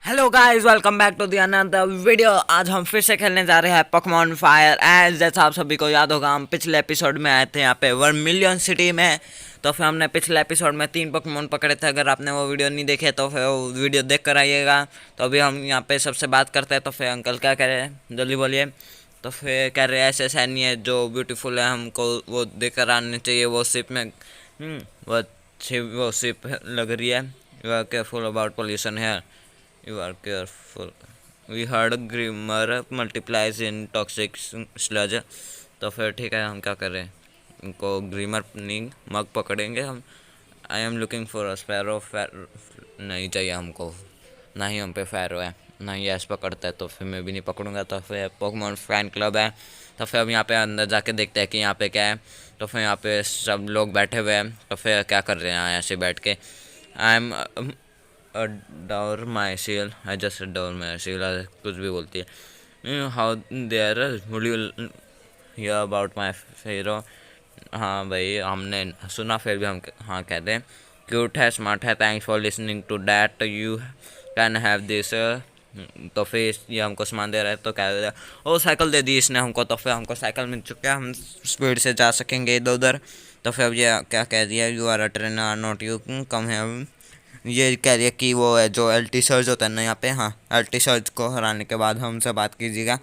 Hello guys, welcome back to the another video. आज हम फिर से खेलने जा रहे हैं पोकेमॉन फायर। एज जैसा आप सभी को याद होगा, हम पिछले एपिसोड में आए थे यहाँ पे 1 मिलियन सिटी में। तो फिर हमने पिछले एपिसोड में 3 पोकेमॉन पकड़े थे। अगर आपने वो वीडियो नहीं देखे तो फिर वो वीडियो देख कर आइएगा। तो अभी हम यहाँ पे सबसे बात करते हैं। तो फिर अंकल क्या कह रहे हैं, जल्दी बोलिए। तो फिर कह रहे हैं ऐसे ऐसा नहीं है, जो ब्यूटीफुल है हमको वो देख कर आने चाहिए। वो शिप में वो अच्छी वो शिप लग रही है। You are careful about pollution है। You are careful. We heard Grimmer multiplies in toxic sludge. तो फिर ठीक है, हम क्या करें, इनको ग्रीमर नहीं मग पकड़ेंगे हम। I am looking for a sparrow. नहीं चाहिए हमको, ना ही हम पे फैरो है, ना ही ऐस पकड़ता है। तो फिर मैं भी नहीं पकड़ूंगा। तो फिर पोकेमॉन फैन क्लब है। तो फिर अब यहाँ पे अंदर जाके देखते हैं कि यहाँ पे क्या है। तो फिर यहाँ पे सब लोग बैठे हुए हैं। तो फिर क्या कर रहे हैं ऐसे बैठ के। I am adore my seal. I just adore my seal. कुछ भी बोलती है। How there would you hear about my hero? हाँ भाई, हमने सुना, फिर भी हम हाँ कहते हैं। क्यूट है, स्मार्ट है, thanks for listening to that, you can have this. तो फिर ये हमको सामान दे रहा है। तो कह रहा है ओ साइकिल दे दी इसने हमको। तो फिर हमको साइकिल मिल चुका है, हम स्पीड से जा सकेंगे इधर उधर। तो फिर अब ये क्या कह दिया, you are a trainer not you come है। ये कह रही है कि वो है जो एल्टी सर्ज होता है ना यहाँ पे, हाँ एल्टी सर्ज को हराने के बाद हमसे बात कीजिएगा।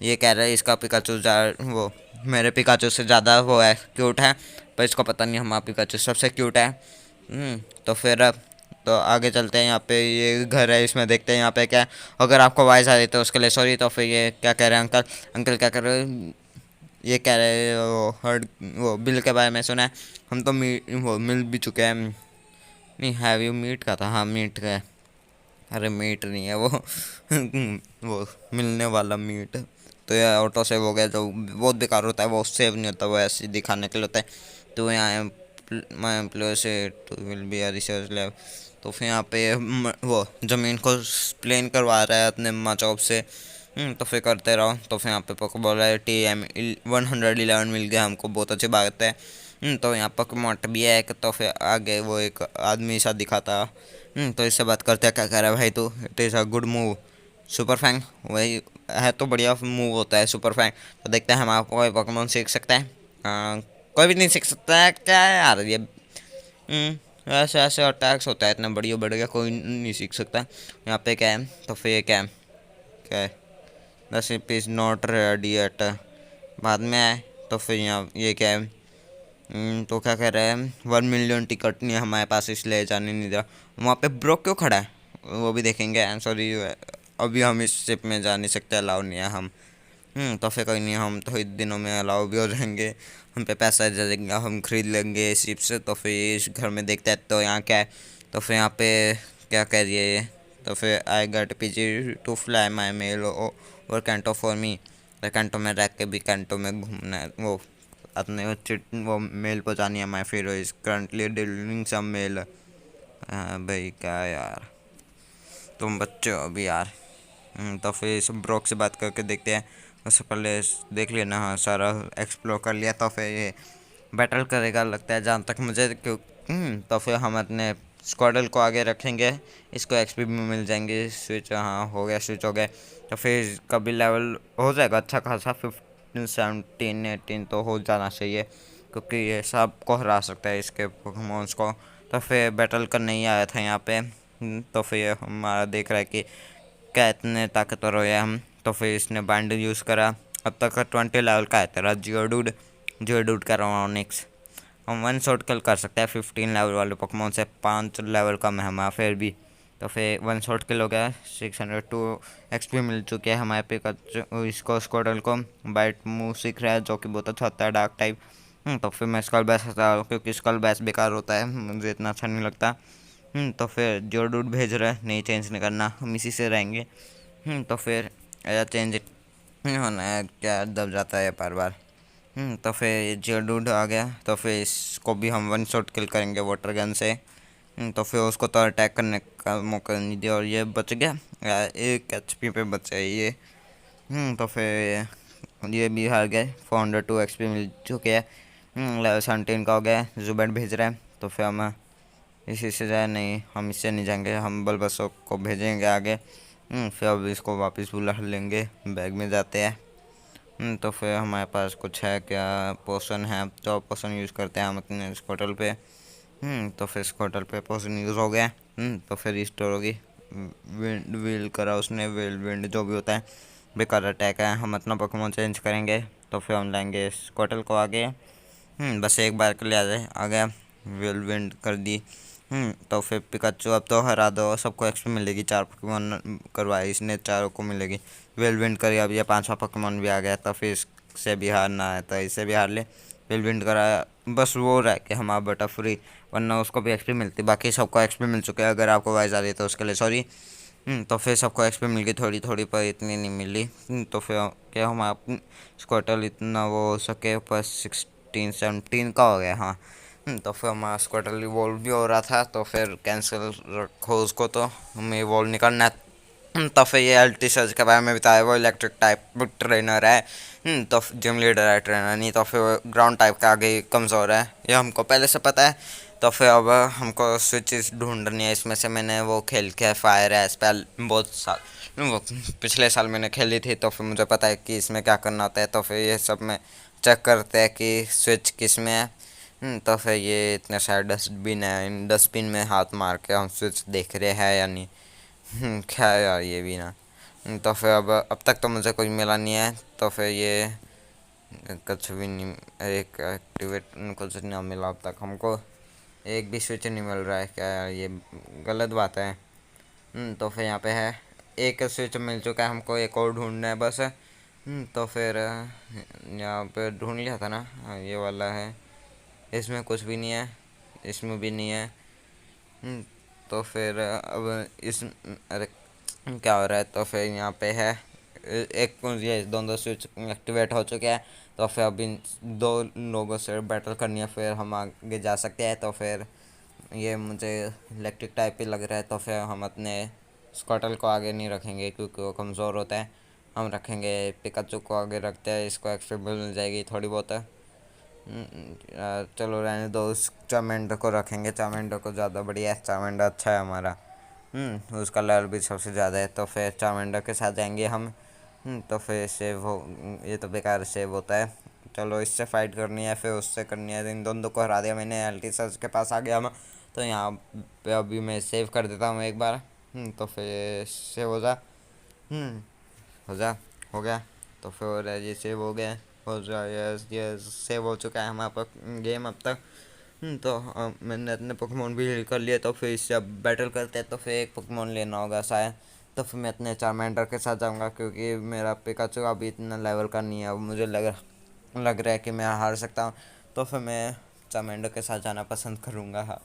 ये कह रहा है इसका पिकाचू वो मेरे पिकाचू से ज़्यादा वो है, क्यूट है। पर इसको पता नहीं हमारा पिकाचू सबसे क्यूट है। तो फिर तो आगे चलते हैं। यहाँ पे ये घर है, इसमें देखते हैं यहाँ पे क्या है। अगर आपको वॉइस आ रही तो उसके लिए सॉरी। तो फिर ये क्या कह रहे हैं अंकल, अंकल क्या कर रहे हैं, ये कह रहे हैं वो हर्ड वो बिल के बारे में सुना है। हम तो वो मिल भी चुके हैं। नहीं, हैव यू मीट का था, हाँ मीट का है। अरे मीट नहीं है वो वो मिलने वाला मीट। तो यह ऑटो सेव हो गया, जो बहुत बेकार होता है, वो सेव नहीं होता, वो ऐसे दिखाने के लिए होता है। तो यहाँ माई एम्प्लॉय से to will be a research lab. तो फिर यहाँ पे वो ज़मीन को प्लेन करवा रहा है अपने माँ चौक से। तो फिर करते रहो। तो फिर यहाँ पे पक बोल रहा है TM111 मिल गया हमको, बहुत अच्छी बात है। तो यहाँ पोकेमॉन भी है एक। तो फिर आगे वो एक आदमी सा दिखाता। तो इससे बात करते हैं, क्या कह रहा है भाई तू, it is a good move super fang. वही है तो बढ़िया मूव होता है सुपर फैंग। तो देखते हैं हम आपको कोई पोकेमॉन सीख सकता है। कोई भी नहीं सीख सकता है क्या है यार ये। ऐसे ऐसे अटैक्स होता है इतना बढ़िया बढ़िया, कोई नहीं सीख सकता। यहाँ पे क्या है, तो फिर क्या है, क्या है, the ship is not ready eight, बाद में आए। तो फिर यहाँ ये क्या है, तो क्या कह रहे हैं 1 मिलियन टिकट नहीं है हमारे पास, इसलिए जाने नहीं दे रहा। वहाँ पे ब्रोक क्यों खड़ा है वो भी देखेंगे। आई एम सॉरी, अभी हम इस शिप में जा नहीं सकते, अलाउ नहीं है हम। तो फिर कोई नहीं, हम तो इन दिनों में अलाउ भी हो जाएंगे। हम पे पैसा दे देंगे, हम खरीद लेंगे इस शिप से। तो फिर इस घर में देखते हैं तो यहाँ क्या है। तो फिर यहाँ पे क्या कह रही है ये, तो फिर I got PG to fly my mail और कैंटो फॉर मी। कैंटो में रह के भी कैंटो में घूमना है, वो अपने वो मेल पहुँचानी है। माई फिर is currently delivering some mail. हाँ भाई क्या यार, तुम बच्चे हो अभी यार। तो फिर इस ब्रोक से बात करके देखते हैं। उससे पहले देख लेना, हाँ सारा एक्सप्लोर कर लिया। तो फिर ये बैटल करेगा लगता है, जहाँ तक मुझे क्यों। तो फिर हम अपने स्क्वाडल को आगे रखेंगे, इसको XP भी मिल जाएंगे। स्विच, हाँ हो गया, स्विच हो गया। तो फिर कभी लेवल हो जाएगा अच्छा खासा, 15 17 18 तो हो जाना चाहिए, क्योंकि ये सब को हरा सकता है इसके पोकेमॉन्स को। तो फिर बैटल करने ही आया था यहाँ पे। तो फिर हमारा देख रहा है कि क्या इतने ताकतवर हो गए हम। तो फिर इसने बाइंड यूज़ करा। अब तक 20 लेवल का है तेरा जियोडूड का रोनिक्स। हम 1 शॉट किल कर सकते हैं 15 लेवल वाले पोकेमॉन से, 5 लेवल कम है हमारा फिर भी। तो फिर 1 शॉट किल हो गया। 602 XP मिल चुके हैं हमारे पे। इसको स्क्वाडल को बाइट मूव सीख रहा है, जो कि बहुत अच्छा होता है, डार्क टाइप। तो फिर मैं स्कल बैस हटा रहा हूँ, क्योंकि स्कल बैस बेकार होता है, मुझे इतना अच्छा नहीं लगता। तो फिर जो डूड भेज रहा है, नहीं चेंज नहीं करना, हम इसी से रहेंगे। तो फिर ऐसा चेंज नहीं होना है, क्या दब जाता है बार बार। तो फिर जो डूड आ गया। तो फिर इसको भी हम 1 शॉट किल करेंगे वाटर गन से। तो फिर उसको तो अटैक करने का मौका नहीं दिया, और ये बच गया। 1 HP पे बचा है ये। तो फिर ये भी हार गए। 402 XP मिल चुके हैं। लेवल 17 का हो गया। जुबैट भेज रहे हैं। तो फिर हम इसी से जाए नहीं, हम इससे नहीं जाएंगे, हम बलबसों को भेजेंगे आगे। फिर अब इसको वापस बुला लेंगे, बैग में जाते हैं। तो फिर हमारे पास कुछ है क्या, पोशन है, तो पोशन यूज़ करते हैं हम अपने स्कॉटल पे। तो फिर स्कॉटल पे पोशन यूज़ हो गया। तो फिर रिस्टोर होगी। विंड व्हील करा उसने, व्हील विंड जो भी होता है, बेकार अटैक है, हम अपना पोकेमोन चेंज करेंगे। तो फिर हम लाएंगे स्कॉटल को आगे। बस एक बार के लिए आ गया, व्हील विंड कर दी। तो फिर पिकाचू अब तो हरा दो, सबको एक्सपी मिलेगी, 4 पोकेमोन करवाए इसने, चारों को मिलेगी। व्हील विंड करी, अब ये 5वां पोकेमोन भी आ गया, तो फिर इससे भी हारना है, तो इसे भी हार ले। व्हील विंड कराया, बस वो रह के हमारा बटा फ्री, वरना उसको भी एक्सपी मिलती, बाकी सबको एक्सपी मिल चुके हैं। अगर आपको वाइज आ रही है तो उसके लिए सॉरी। तो फिर सबको एक्सपी मिल गई थोड़ी थोड़ी, पर इतनी नहीं मिली। तो फिर क्या हमारा स्क्वाटल इतना वो हो सके, पर 16-17 का हो गया, हाँ। तो फिर हमारा स्क्वाटल इवॉल्व भी हो रहा था, तो फिर कैंसिल रखो उसको, तो हमें इवॉल्व नहीं करना है। तो फिर ये अल्टी सर्च के बारे में बताया, वो इलेक्ट्रिक टाइप ट्रेनर है। तो जिम लीडर है, ट्रेनर नहीं। तो फिर ग्राउंड टाइप का आगे कमज़ोर है, ये हमको पहले से पता है। तो फिर अब हमको स्विचेस ढूंढनी है, इसमें से मैंने वो खेल के फायर है स्पेल बहुत साल, वो पिछले साल मैंने खेली थी, तो फिर मुझे पता है कि इसमें क्या करना होता है। तो फिर ये सब में चेक करते हैं कि स्विच किस में है। तो फिर ये इतने सारे डस्टबिन है, इन डस्टबिन में हाथ मार के हम स्विच देख रहे हैं या नहीं। क्या है यार ये भी ना। तो फिर अब तक तो मुझे कुछ मिला नहीं है, तो फिर ये कुछ भी नहीं, एक एक्टिवेट कुछ नहीं मिला अब तक हमको, एक भी स्विच नहीं मिल रहा है। क्या यार ये गलत बात है। तो फिर यहाँ पे है, एक स्विच मिल चुका है हमको, एक और ढूंढना है बस। तो फिर यहाँ पे ढूंढ लिया था ना, हाँ, ये वाला है, इसमें कुछ भी नहीं है, इसमें भी नहीं है। तो फिर अब इस, अरे क्या हो रहा है। तो फिर यहाँ पे है एक, ये दोनों स्विच एक्टिवेट हो चुके हैं। तो फिर अब इन 2 लोगों से बैटल करनी है, फिर हम आगे जा सकते हैं। तो फिर ये मुझे इलेक्ट्रिक टाइप ही लग रहा है, तो फिर हम अपने स्कॉटल को आगे नहीं रखेंगे क्योंकि वो कमज़ोर होता है। हम रखेंगे पिकाचू को आगे, रखते हैं, इसको एक्सपी मिल जाएगी थोड़ी बहुत। चलो रहने दो, उस चामेंडो को रखेंगे, चामेंडो को ज़्यादा बढ़िया है, चामेंडो अच्छा है हमारा। उसका लेवल भी सबसे ज़्यादा है। तो फिर चामेंडो के साथ जाएंगे हम। तो फिर सेव हो, ये तो बेकार सेव होता है। चलो इससे फाइट करनी है, फिर उससे करनी है, इन दोनों को हरा दिया मैंने, एल्टिसस के पास आ गया हम। तो यहाँ पे अभी मैं सेव कर देता हूँ एक बार। तो फिर सेव हो जा, हो जा, हो गया। तो फिर ये सेव हो गया, हो जा, यस यस, सेव हो चुका है हमारा गेम अब तक। तो मैंने अपने पोकेमोन भी हील कर लिए, तो फिर इससे अब बैटल करते हैं। तो फिर एक पोकेमोन लेना होगा शायद, तो फिर मैं अपने चार्मेंडर के साथ जाऊंगा, क्योंकि मेरा पिकाचू अभी इतना लेवल का नहीं है, अब मुझे लग रहा है कि मैं हार सकता हूँ। तो फिर मैं चार्मेंडर के साथ जाना पसंद करूँगा, हाँ।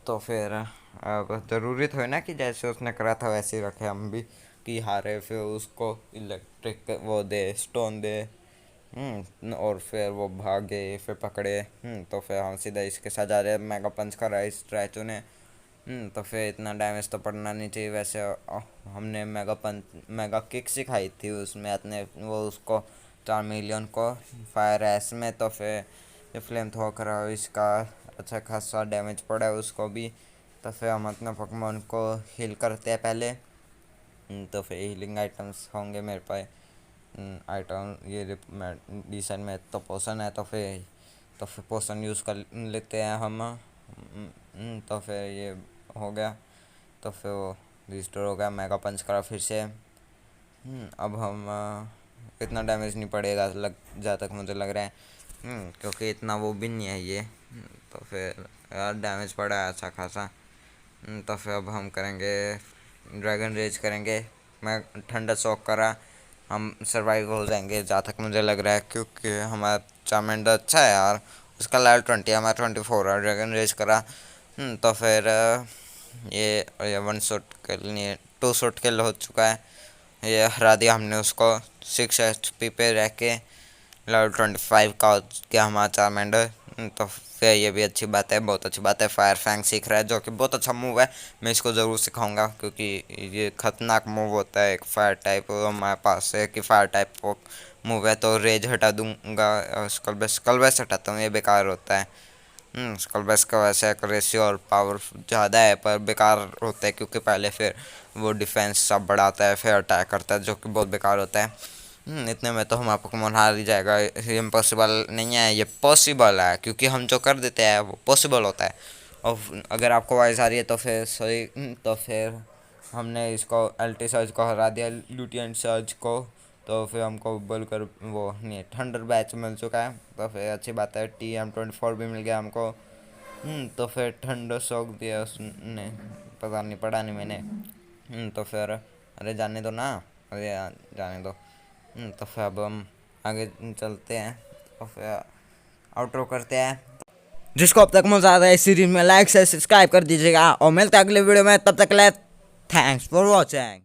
तो फिर अब ज़रूरी तो है ना कि जैसे उसने करा था वैसे ही रखे हम भी, कि हारे फिर उसको इलेक्ट्रिक वो दे, स्टोन दे। और फिर वो भागे, फिर पकड़े। तो फिर हम सीधा इसके साथ जा रहे हैं, मेगा पंच करा है इस ट्रैचू ने। तो फिर इतना डैमेज तो पड़ना नहीं चाहिए वैसे। हमने मेगा किक सिखाई थी उसमें अपने वो उसको 4 मिलियन को फायर एस में। तो फिर ये फ्लेम थ्रो करा, इसका अच्छा खासा डैमेज पड़ा है उसको भी। तो फिर हम अपने पोकेमोन को हील करते हैं पहले। तो फिर हीलिंग आइटम्स होंगे मेरे पास, आइटम ये डिसाइड में तो पोशन है। तो फिर पोशन यूज़ कर लेते हैं हम। तो फिर ये हो गया। तो फिर वो रिस्टोर हो गया, मेगा पंच करा फिर से। अब हम इतना डैमेज नहीं पड़ेगा लग, जहाँ तक मुझे लग रहा है। क्योंकि इतना वो भी नहीं है ये। तो फिर यार डैमेज पड़ा है अच्छा खासा। तो फिर अब हम करेंगे ड्रैगन रेज करेंगे। मैं ठंडा शॉक करा, हम सर्वाइव हो जाएंगे जहाँ तक मुझे लग रहा है, क्योंकि हमारा चार्मेंडर अच्छा है यार, उसका लेवल 20 है, हमारा 24 है। ड्रैगन रेज करा। तो फिर ये 1 शॉट किल नहीं, 2 शॉट किल हो चुका है, ये हरा दिया हमने उसको 6 HP पे रह के। लेवल 25 का हो गया हमारा चार्मेंडर। तो फिर ये भी अच्छी बात है, बहुत अच्छी बात है। फायर फैंग सीख रहा है, जो कि बहुत अच्छा मूव है, मैं इसको ज़रूर सिखाऊंगा, क्योंकि ये खतरनाक मूव होता है। एक फायर टाइप हमारे पास है कि फायर टाइप मूव है, तो रेज हटा दूंगा, स्कल बेस्ट हटाता हूँ, ये बेकार होता है। स्कल बेस का वैसे एक्यूरेसी और पावर ज़्यादा है, पर बेकार होता है क्योंकि पहले फिर वो डिफेंस सब बढ़ाता है फिर अटैक करता है, जो कि बहुत बेकार होता है। इतने में तो हमारा पोकेमोन हार ही जाएगा। ये इम्पॉसिबल नहीं है, ये पॉसिबल है, क्योंकि हम जो कर देते हैं वो पॉसिबल होता है। और अगर आपको वॉइस आ रही है तो फिर सॉरी, तो फिर हमने इसको अल्टी सर्ज को हरा दिया, लूटियन सर्ज को। तो फिर हमको बोल कर वो नहीं थंडर बैच मिल चुका है, तो फिर अच्छी बात है। TM24 भी मिल गया हमको। तो फिर ठंडो शौक दिया उसने, पता नहीं पढ़ा नहीं मैंने। तो फिर अरे जाने दो ना, अरे जाने दो। तो फिर अब हम आगे चलते हैं, तो फिर आउटरो करते हैं। जिसको अब तक मजा आ रहा है इस सीरीज में, लाइक से सब्सक्राइब कर दीजिएगा और मिलते हैं अगले वीडियो में। तब तक के लिए थैंक्स फॉर वॉचिंग।